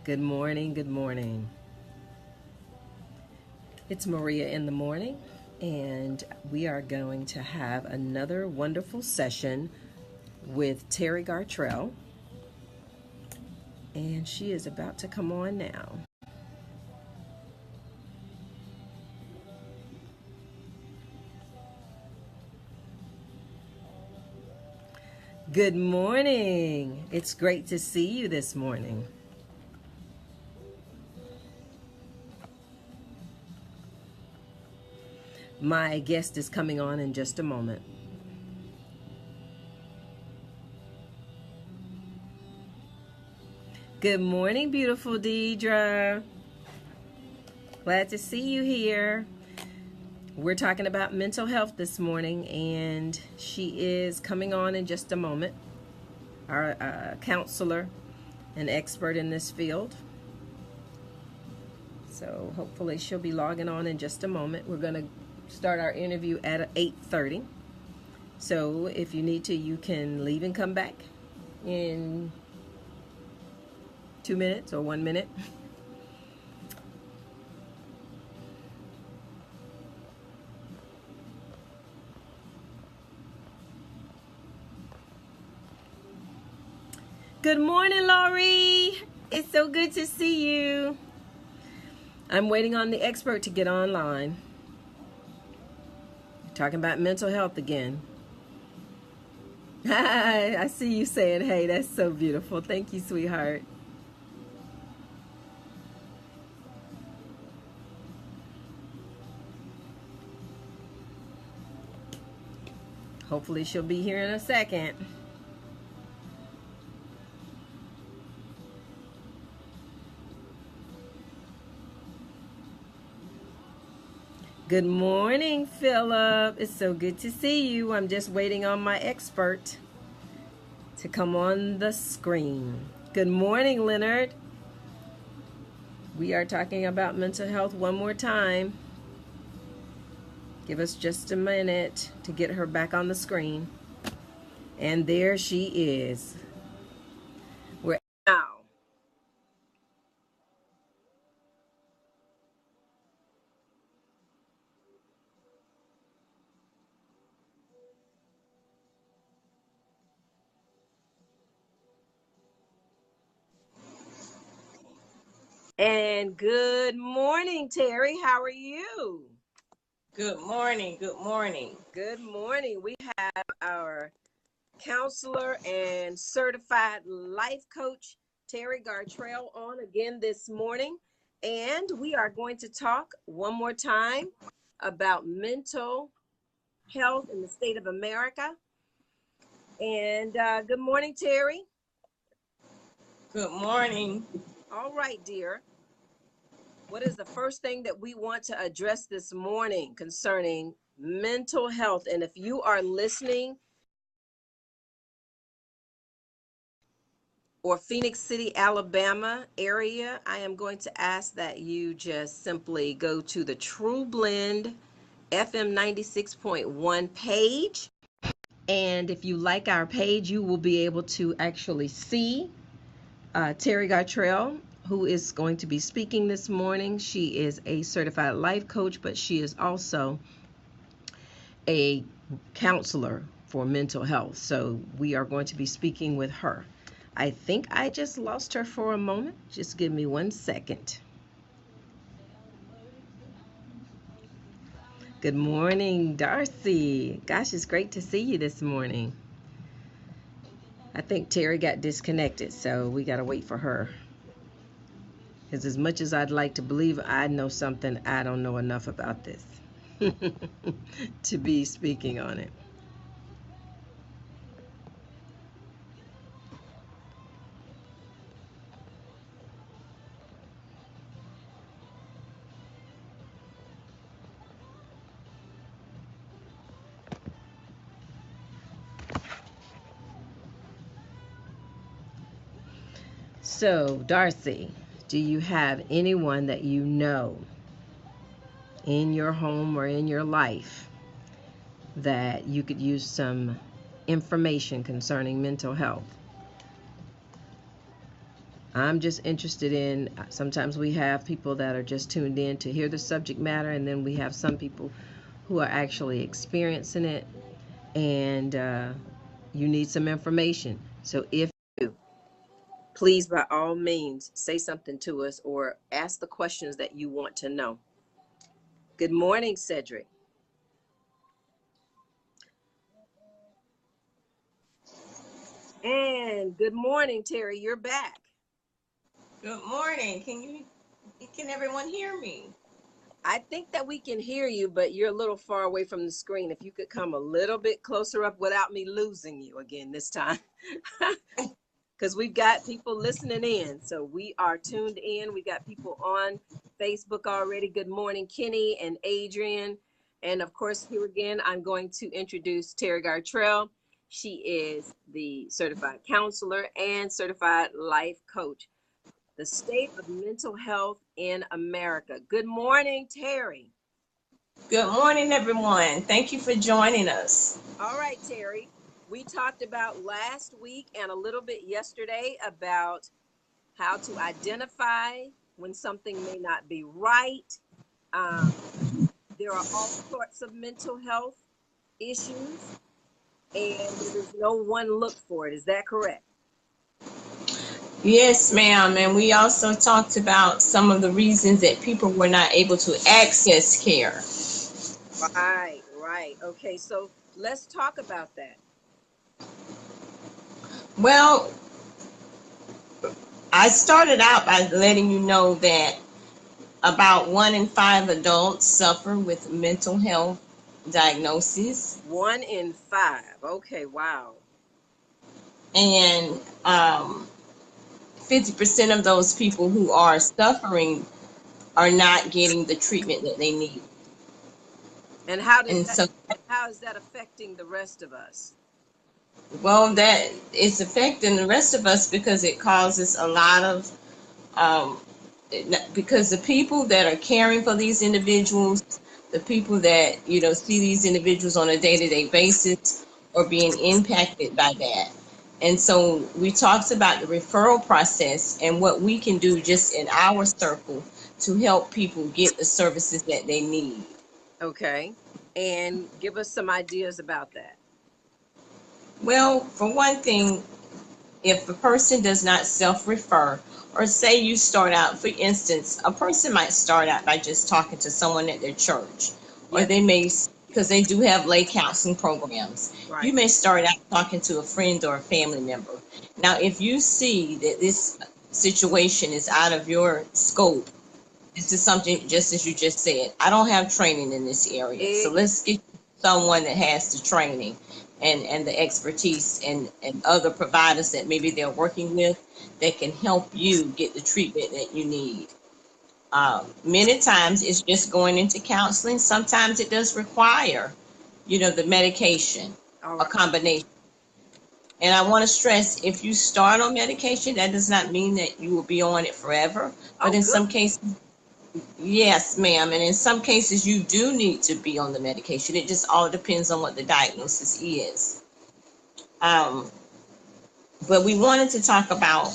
Good morning, good morning. It's Maria in the morning, and we are going to have another wonderful session with Terry Gartrell, and she is about to come on now. Good morning. It's great to see you this morning. My guest is coming on in just a moment. Good morning, beautiful Deidre. Glad to see you here. We're talking about mental health this morning, and she is coming on in just a moment. Our counselor, an expert in this field. So hopefully she'll be logging on in just a moment. We're going to start our interview at 8:30. So if you need to, you can leave and come back in 2 minutes or 1 minute. Good morning, Laurie. It's so good to see you. I'm waiting on the expert to get online. Talking about mental health again. Hi, I see you saying, hey, that's so beautiful. Thank you, sweetheart. Hopefully she'll be here in a second. Good morning, Philip. It's so good to see you. I'm just waiting on my expert to come on the screen. Good morning, Leonard. We are talking about mental health one more time. Give us just a minute to get her back on the screen. And there she is. We're now. And good morning, Terry. How are you? Good morning. Good morning. Good morning. We have our counselor and certified life coach, Terry Gartrell, on again this morning. And we are going to talk one more time about mental health in the state of America. And good morning, Terry. Good morning. All right, dear. What is the first thing that we want to address this morning concerning mental health? And if you are listening or Phoenix City, Alabama area, I am going to ask that you just simply go to the True Blend FM 96.1 page. And if you like our page, you will be able to actually see Terry Gartrell, who is going to be speaking this morning. She is a certified life coach, but she is also a counselor for mental health. So we are going to be speaking with her. I think I just lost her for a moment. Just give me 1 second. Good morning, Darcy. Gosh, it's great to see you this morning. I think Terry got disconnected, so we got to wait for her. Because as much as I'd like to believe I know something, I don't know enough about this to be speaking on it. So, Darcy, do you have anyone that you know in your home or in your life that you could use some information concerning mental health? I'm just interested in, sometimes we have people that are just tuned in to hear the subject matter, and then we have some people who are actually experiencing it, and you need some information. So if you, please, by all means, say something to us or ask the questions that you want to know. Good morning, Cedric. And good morning, Terry. You're back. Good morning. Can everyone hear me? I think that we can hear you, but you're a little far away from the screen. If you could come a little bit closer up without me losing you again this time. Because we've got people listening in. So we are tuned in. We got people on Facebook already. Good morning, Kenny and Adrian. And of course, here again, I'm going to introduce Terry Gartrell. She is the certified counselor and certified life coach. The state of mental health in America. Good morning, Terry. Good morning, everyone. Thank you for joining us. All right, Terry. We talked about last week and a little bit yesterday about how to identify when something may not be right. Um, there are all sorts of mental health issues, and there is no one look for it. Is that correct? Yes, ma'am. And we also talked about some of the reasons that people were not able to access care. Right, right. Okay, so let's talk about that. Well, I started out by letting you know that about 1 in 5 adults suffer with mental health diagnoses. 1 in 5. Okay, wow. And 50% of those people who are suffering are not getting the treatment that they need. And how does And that so, how is that affecting the rest of us? well, that is affecting the rest of us because it causes a lot of, um, because the people that are caring for these individuals, the people that, see these individuals on a day-to-day basis are being impacted by that. And so we talked about the referral process and what we can do just in our circle to help people get the services that they need. Okay. And give us some ideas about that. Well, for one thing, if a person does not self-refer, or say you start out, for instance, a person might start out by just talking to someone at their church, or Yep. they may, because they do have lay counseling programs, you Right. may start out talking to a friend or a family member. Now, if you see that this situation is out of your scope, this is something, just as you just said, I don't have training in this area. So Exactly. let's get someone that has the training and the expertise and other providers that maybe they're working with that can help you get the treatment that you need. Many times it's just going into counseling. Sometimes it does require, the medication, All a right. combination. And I want to stress, if you start on medication, that does not mean that you will be on it forever. But Oh, in good. some cases, yes, ma'am. And in some cases, you do need to be on the medication. It just all depends on what the diagnosis is. Um, but we wanted to talk about,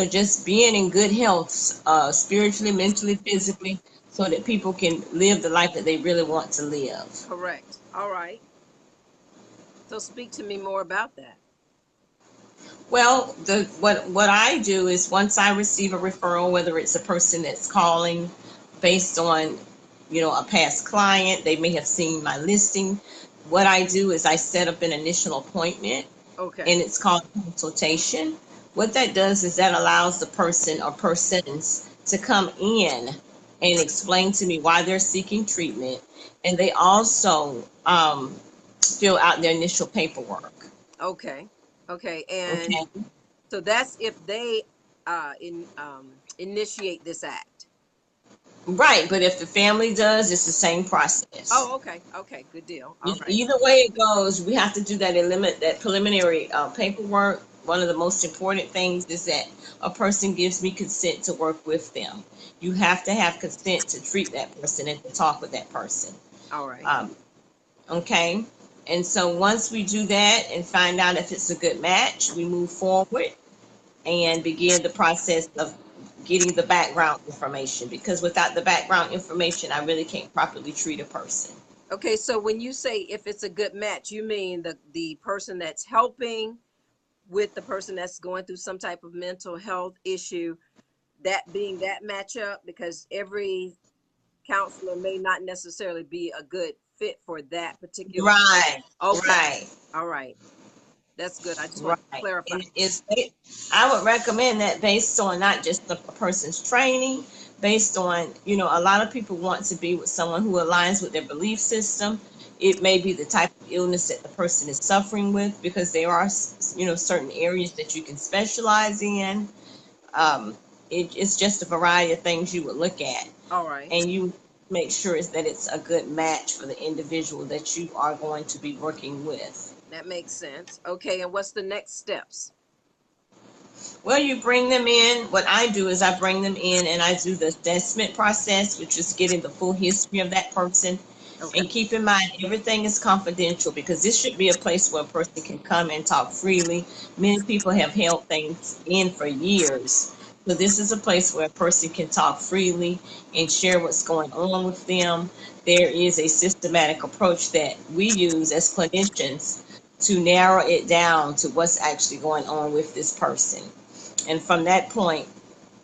just being in good health, spiritually, mentally, physically, so that people can live the life that they really want to live. Correct. All right. So speak to me more about that. Well, what I do is once I receive a referral, whether it's a person that's calling based on, a past client, they may have seen my listing. What I do is I set up an initial appointment, Okay. and it's called consultation. What that does is that allows the person or persons to come in and explain to me why they're seeking treatment, and they also fill out their initial paperwork. Okay. Okay. And Okay. so that's if they initiate this act. Right, but if the family does, it's the same process. Oh, okay. Okay. Good deal. All right. Either way it goes, we have to do that limit that preliminary paperwork. One of the most important things is that a person gives me consent to work with them. You have to have consent to treat that person and to talk with that person. All right. Um, okay, and so once we do that and find out if it's a good match, we move forward and begin the process of getting the background information, because without the background information, I really can't properly treat a person. Okay, so when you say if it's a good match, you mean the person that's helping with the person that's going through some type of mental health issue, that being that matchup, because every counselor may not necessarily be a good fit for that particular. Right, Okay, right. all right, that's good. I just want to Right. clarify. And I would recommend that based on not just the person's training, based on, a lot of people want to be with someone who aligns with their belief system. It may be the type of illness that the person is suffering with, because there are, certain areas that you can specialize in. Um, it's just a variety of things you would look at, All right, and you make sure is that it's a good match for the individual that you are going to be working with. that makes sense. Okay, and what's the next steps? Well, you bring them in. What I do is I bring them in and I do the assessment process, which is getting the full history of that person. Okay, And keep in mind, everything is confidential, because this should be a place where a person can come and talk freely. Many people have held things in for years. So this is a place where a person can talk freely and share what's going on with them. There is a systematic approach that we use as clinicians to narrow it down to what's actually going on with this person. And from that point,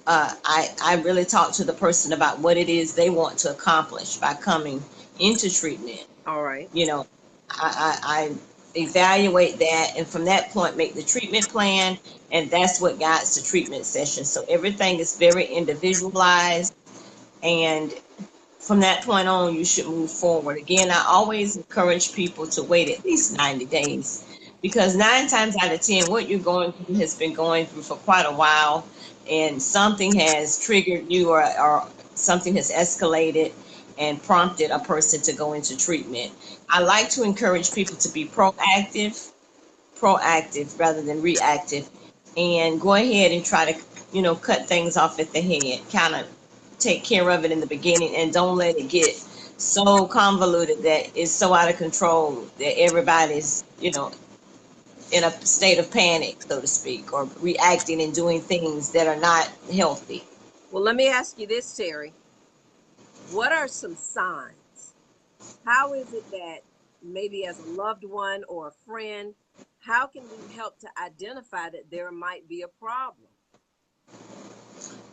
I really talk to the person about what it is they want to accomplish by coming into treatment. all right. You know, I evaluate that, and from that point, make the treatment plan, and that's what guides the treatment session. So everything is very individualized, and from that point on, you should move forward. Again, I always encourage people to wait at least 90 days, because 9 times out of 10, what you're going through has been going through for quite a while, and something has triggered you, or something has escalated and prompted a person to go into treatment. I like to encourage people to be proactive rather than reactive, and go ahead and try to, cut things off at the head, kind of take care of it in the beginning, and don't let it get so convoluted that it's so out of control that everybody's, in a state of panic, so to speak, or reacting and doing things that are not healthy. Well, let me ask you this, Terry. What are some signs? How is it that maybe as a loved one or a friend, how can we help to identify that there might be a problem?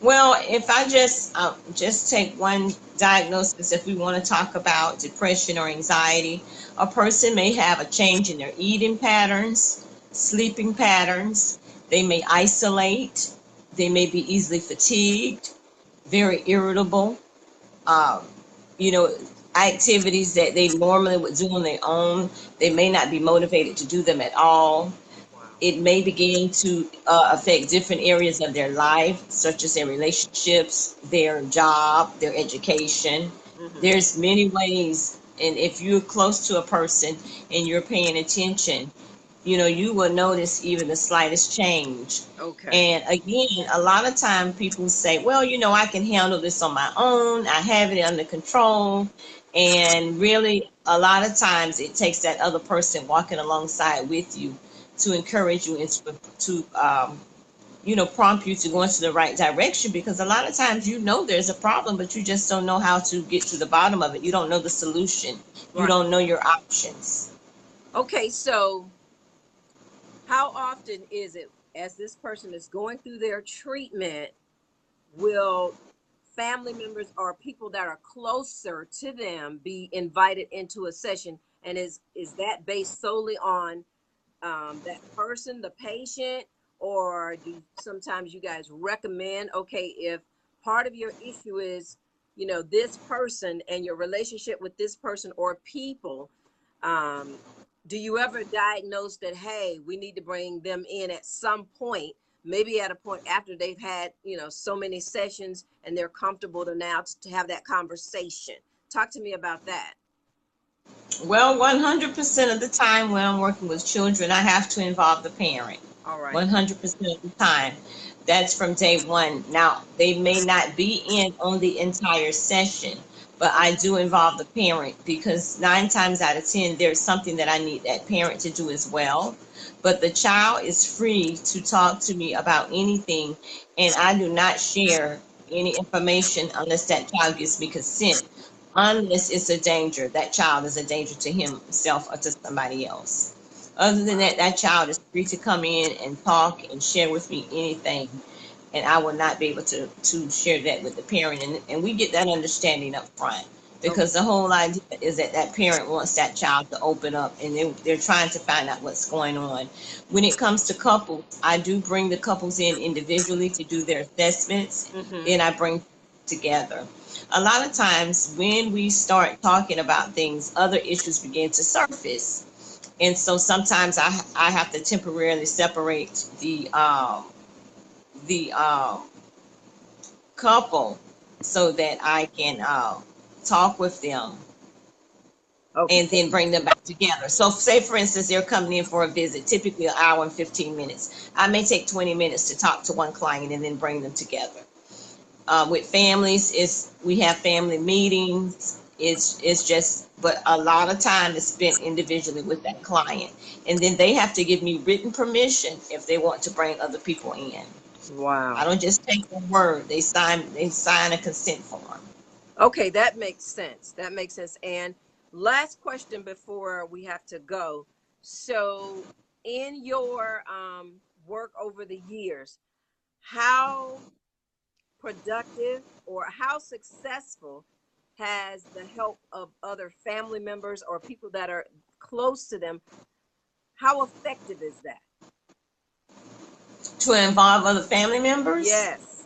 Well, if I just take one diagnosis, if we want to talk about depression or anxiety, a person may have a change in their eating patterns, sleeping patterns. They may isolate. They may be easily fatigued, very irritable. Um, you know, Activities that they normally would do on their own, they may not be motivated to do them at all. Wow. It may begin to affect different areas of their life, such as their relationships, their job, their education. Mm-hmm. There's many ways, and if you're close to a person and you're paying attention, you will notice even the slightest change. Okay. And again, a lot of time people say, well, I can handle this on my own. I have it under control. And really, a lot of times it takes that other person walking alongside with you to encourage you and to prompt you to go into the right direction, because a lot of times there's a problem, but you just don't know how to get to the bottom of it. You don't know the solution. You Right. don't know your options. Okay, so how often is it, as this person is going through their treatment, will family members or people that are closer to them be invited into a session? And is that based solely on that person, the patient, or do sometimes you guys recommend, okay, if part of your issue is, this person and your relationship with this person or people, um, do you ever diagnose that, hey, we need to bring them in at some point, maybe at a point after they've had, so many sessions and they're comfortable to now to have that conversation? Talk to me about that. Well, 100% of the time when I'm working with children, I have to involve the parent. All right. 100% of the time. That's from day one. Now, they may not be in on the entire session, but I do involve the parent, because 9 times out of 10, there's something that I need that parent to do as well. but the child is free to talk to me about anything, and I do not share any information unless that child gives me consent, unless it's a danger. That child is a danger to himself or to somebody else. Other than that, that child is free to come in and talk and share with me anything, and I will not be able to share that with the parent. And we get that understanding up front, Okay. because the whole idea is that that parent wants that child to open up, and they're trying to find out what's going on. When it comes to couples, I do bring the couples in individually to do their assessments, Mm-hmm. then I bring together. A lot of times when we start talking about things, other issues begin to surface. And so sometimes I have to temporarily separate the couple so that I can talk with them Okay. and then bring them back together. So say for instance they're coming in for a visit, typically an hour and 15 minutes. I may take 20 minutes to talk to one client and then bring them together. With families, we have family meetings. It's just, but a lot of time is spent individually with that client, and then they have to give me written permission if they want to bring other people in. I Wow. don't just take their word. They sign a consent form. Okay, that makes sense. That makes sense. And last question before we have to go. So, in your work over the years, how productive or how successful has the help of other family members or people that are close to them, how effective is that? To involve other family members, Yes.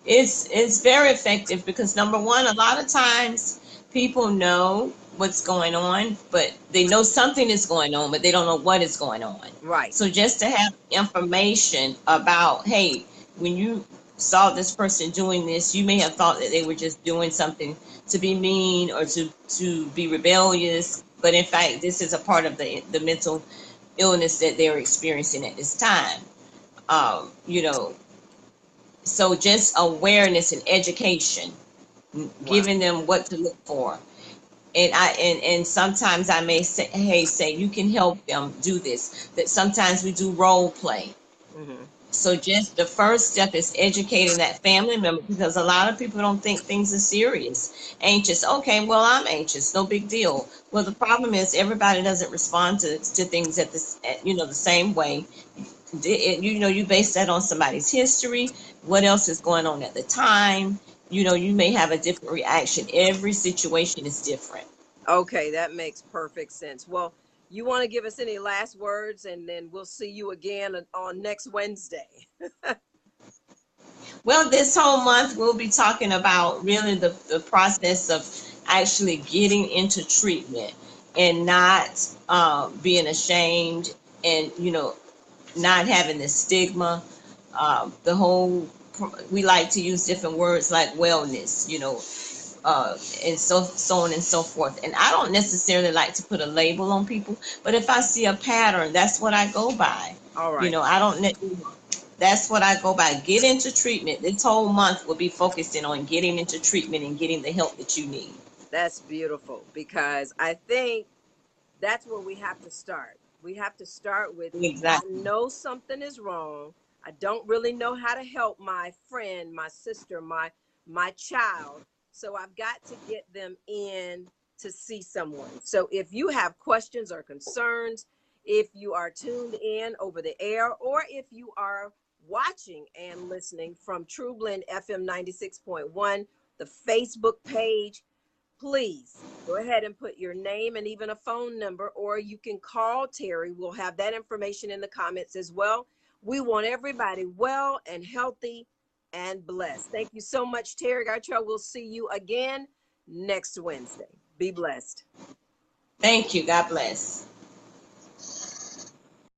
it's very effective, because number one, a lot of times people know what's going on, but they know something is going on, but they don't know what is going on. Right. So just to have information about, hey, when you saw this person doing this, you may have thought that they were just doing something to be mean or to be rebellious, but in fact this is a part of the mental illness that they're experiencing at this time. You know, so just awareness and education, Wow. giving them what to look for. And sometimes I may say, hey, say you can help them do this. That sometimes we do role play. Hmm. So just the first step is educating that family member, because a lot of people don't think things are serious. Anxious, okay, well, I'm anxious, no big deal. Well, the problem is everybody doesn't respond to things the same way. You base that on somebody's history, what else is going on at the time. You may have a different reaction. Every situation is different. Okay, that makes perfect sense. Well, you want to give us any last words and then we'll see you again on next Wednesday. Well, this whole month we'll be talking about really the process of actually getting into treatment, and not being ashamed, and not having the stigma. The whole We like to use different words like wellness, and so on and so forth. And I don't necessarily like to put a label on people, but if I see a pattern, that's what I go by. All right. I don't. That's what I go by. Get into treatment. This whole month will be focusing on getting into treatment and getting the help that you need. That's beautiful because I think that's where we have to start. We have to start with I Exactly. know something is wrong. I don't really know how to help my friend, my sister, my child. So I've got to get them in to see someone. So if you have questions or concerns, if you are tuned in over the air or if you are watching and listening from True Blend FM 96.1, the Facebook page, please go ahead and put your name and even a phone number, or you can call Terry. We'll have that information in the comments as well. We want everybody well and healthy and blessed. Thank you so much, Terry Gartrell. We'll see you again next Wednesday. Be blessed. Thank you. God bless.